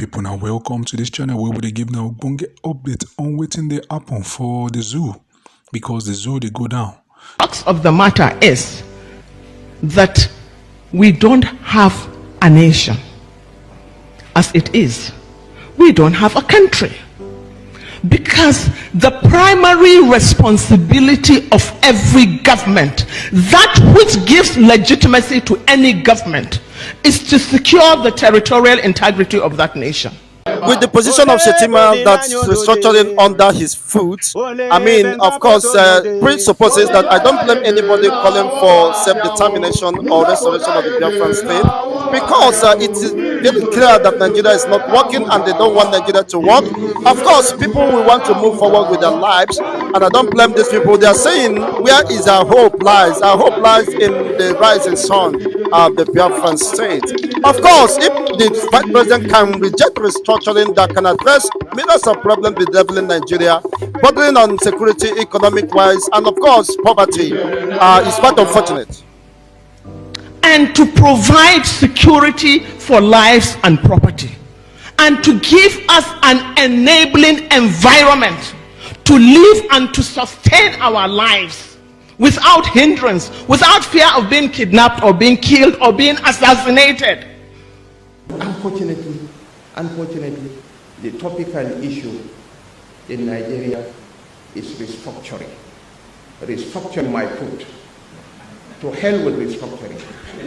people, now welcome to this channel where we give now bonge update on waiting they happen for the zoo, because the zoo they go down. Facts of the matter is that we don't have a nation. As it is, we don't have a country, because the primary responsibility of every government, that which gives legitimacy to any government, is to secure the territorial integrity of that nation. With the position of Shetima that's restructuring under his foot, I mean, of course, presupposes that I don't blame anybody calling for self-determination or restoration of the Biafran state, because it is very clear that Nigeria is not working and they don't want Nigeria to work. Of course, people will want to move forward with their lives, and I don't blame these people. They are saying, where is our hope lies? Our hope lies in the rising sun of the Biafran state. Of course, if the vice president can reject restructuring that can address millions of problems bedeviling Nigeria, bordering on security, economic-wise, and of course, poverty, is quite unfortunate. And to provide security for lives and property, and to give us an enabling environment to live and to sustain our lives without hindrance, without fear of being kidnapped or being killed or being assassinated. Unfortunately, the topical issue in Nigeria is restructuring. Restructuring my food. To hell with restructuring.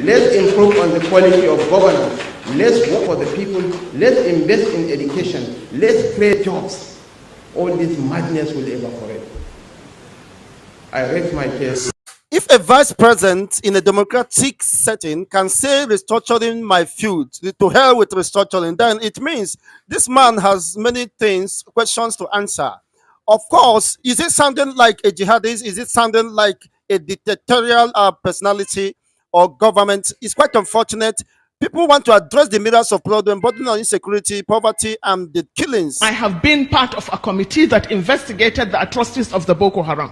Let's improve on the quality of governance. Let's work for the people. Let's invest in education. Let's create jobs. All this madness will evaporate. I raise my case. If a vice president in a democratic setting can say restructuring my feud, to hell with restructuring, then it means this man has many questions to answer. Of course, is it sounding like a jihadist? Is it sounding like a dictatorial personality or government? It's quite unfortunate. People want to address the myriads of problems, bordering on insecurity, poverty, and the killings. I have been part of a committee that investigated the atrocities of the Boko Haram.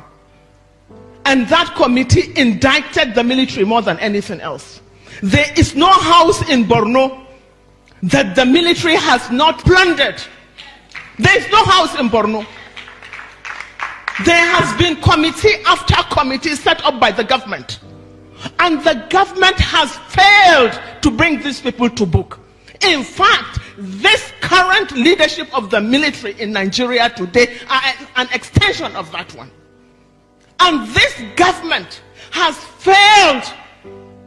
And that committee indicted the military more than anything else. There is no house in Borno that the military has not plundered. There is no house in Borno. There has been committee after committee set up by the government. And the government has failed to bring these people to book. In fact, this current leadership of the military in Nigeria today are an extension of that one. And this government has failed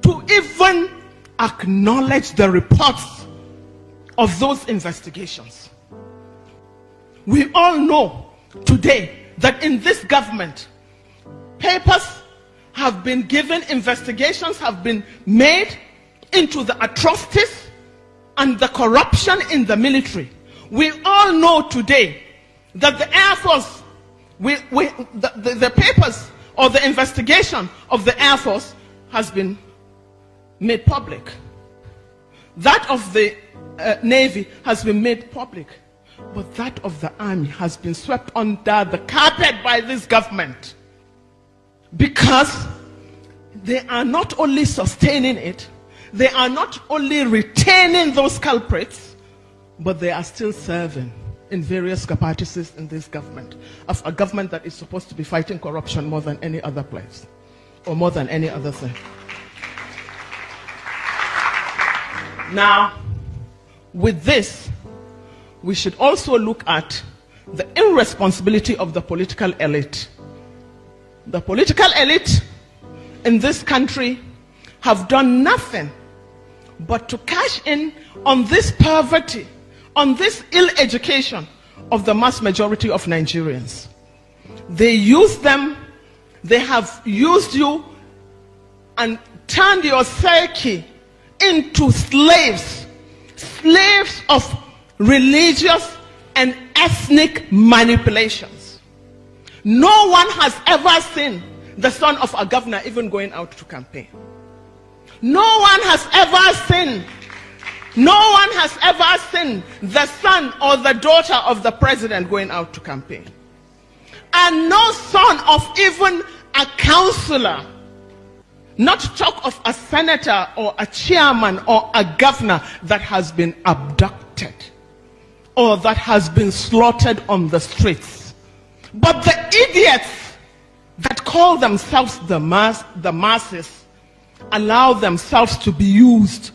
to even acknowledge the reports of those investigations. We all know today that in this government, papers have been given, investigations have been made into the atrocities and the corruption in the military. We all know today that the Air Force, the papers or the investigation of the Air Force has been made public. That of the Navy has been made public. But that of the Army has been swept under the carpet by this government. Because they are not only sustaining it, they are not only retaining those culprits, but they are still serving in various capacities in this government, of a government that is supposed to be fighting corruption more than any other place, or more than any other thing. Now, with this, we should also look at the irresponsibility of the political elite. The political elite in this country have done nothing but to cash in on this poverty, on this ill education of the mass majority of Nigerians. They use them, they have used you and turned your psyche into slaves, slaves of religious and ethnic manipulations. No one has ever seen the son of a governor even going out to campaign. No one has ever seen the son or the daughter of the president going out to campaign. And no son of even a councillor, not to talk of a senator or a chairman or a governor, that has been abducted. or that has been slaughtered on the streets. But the idiots that call themselves the masses allow themselves to be used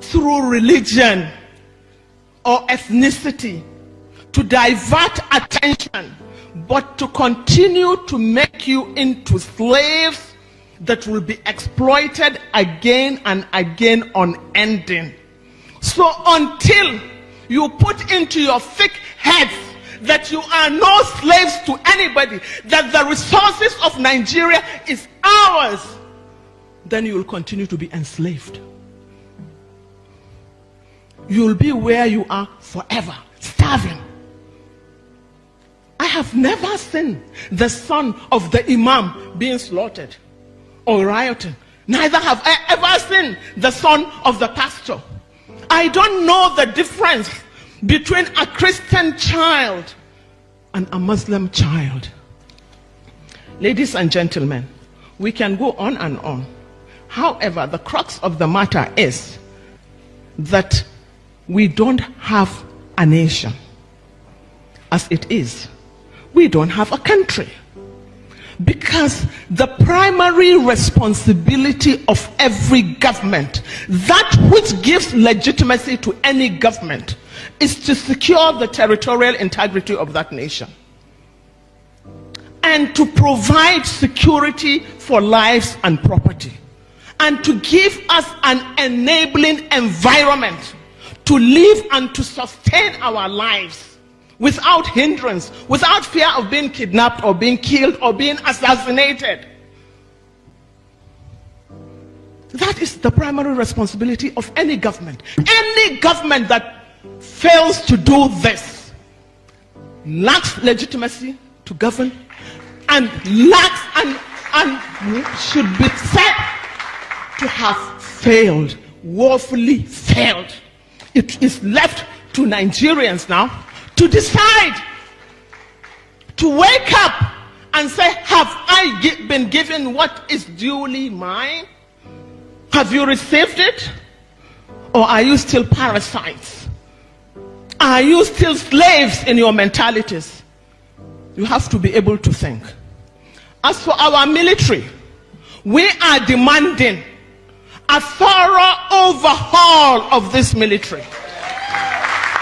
through religion or ethnicity to divert attention, but to continue to make you into slaves that will be exploited again and again unending. So until you put into your thick heads that you are no slaves to anybody, that the resources of Nigeria is ours, then you will continue to be enslaved. You will be where you are forever, starving. I have never seen the son of the imam being slaughtered or rioting. Neither have I ever seen the son of the pastor. I don't know the difference between a Christian child and a Muslim child. Ladies and gentlemen, we can go on and on. However, the crux of the matter is that we don't have a nation. As it is, we don't have a country. Because the primary responsibility of every government, that which gives legitimacy to any government, is to secure the territorial integrity of that nation and to provide security for lives and property, and to give us an enabling environment to live and to sustain our lives without hindrance, without fear of being kidnapped or being killed or being assassinated. That is the primary responsibility of any government. Any government that fails to do this lacks legitimacy to govern and lacks and should be said to have failed, woefully failed. It is left to Nigerians now to decide, to wake up and say, have I been given what is duly mine? Have you received it? Or are you still parasites? Are you still slaves in your mentalities? You have to be able to think. As for our military, we are demanding a thorough overhaul of this military.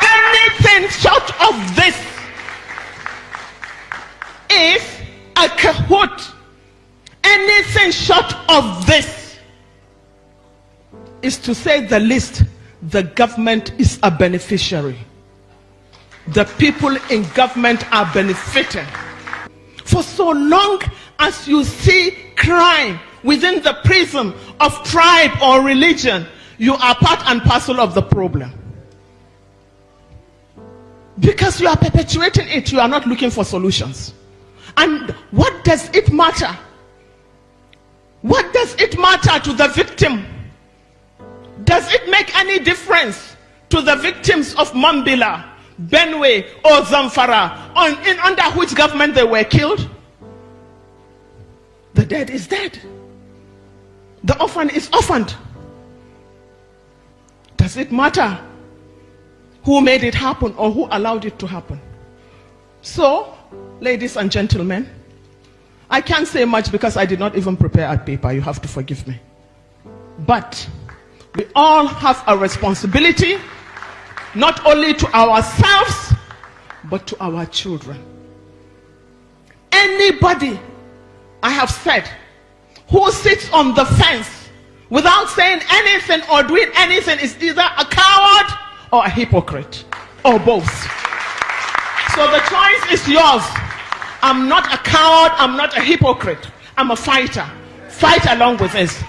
Anything short of this is a cahoot. Anything short of this is, to say the least, the government is a beneficiary. The people in government are benefiting. For so long as you see crime within the prism of tribe or religion, you are part and parcel of the problem. Because you are perpetuating it, you are not looking for solutions. And what does it matter? What does it matter to the victim? Does it make any difference to the victims of Mambila, Benue, or Zamfara, under which government they were killed? The dead is dead. The orphan is orphaned. Does it matter who made it happen or who allowed it to happen? So, ladies and gentlemen, I can't say much because I did not even prepare a paper. You have to forgive me. But we all have a responsibility, not only to ourselves, but to our children. Anybody, I have said, who sits on the fence without saying anything or doing anything is either a coward or a hypocrite, or both. So the choice is yours. I'm not a coward, I'm not a hypocrite. I'm a fighter. Fight along with us.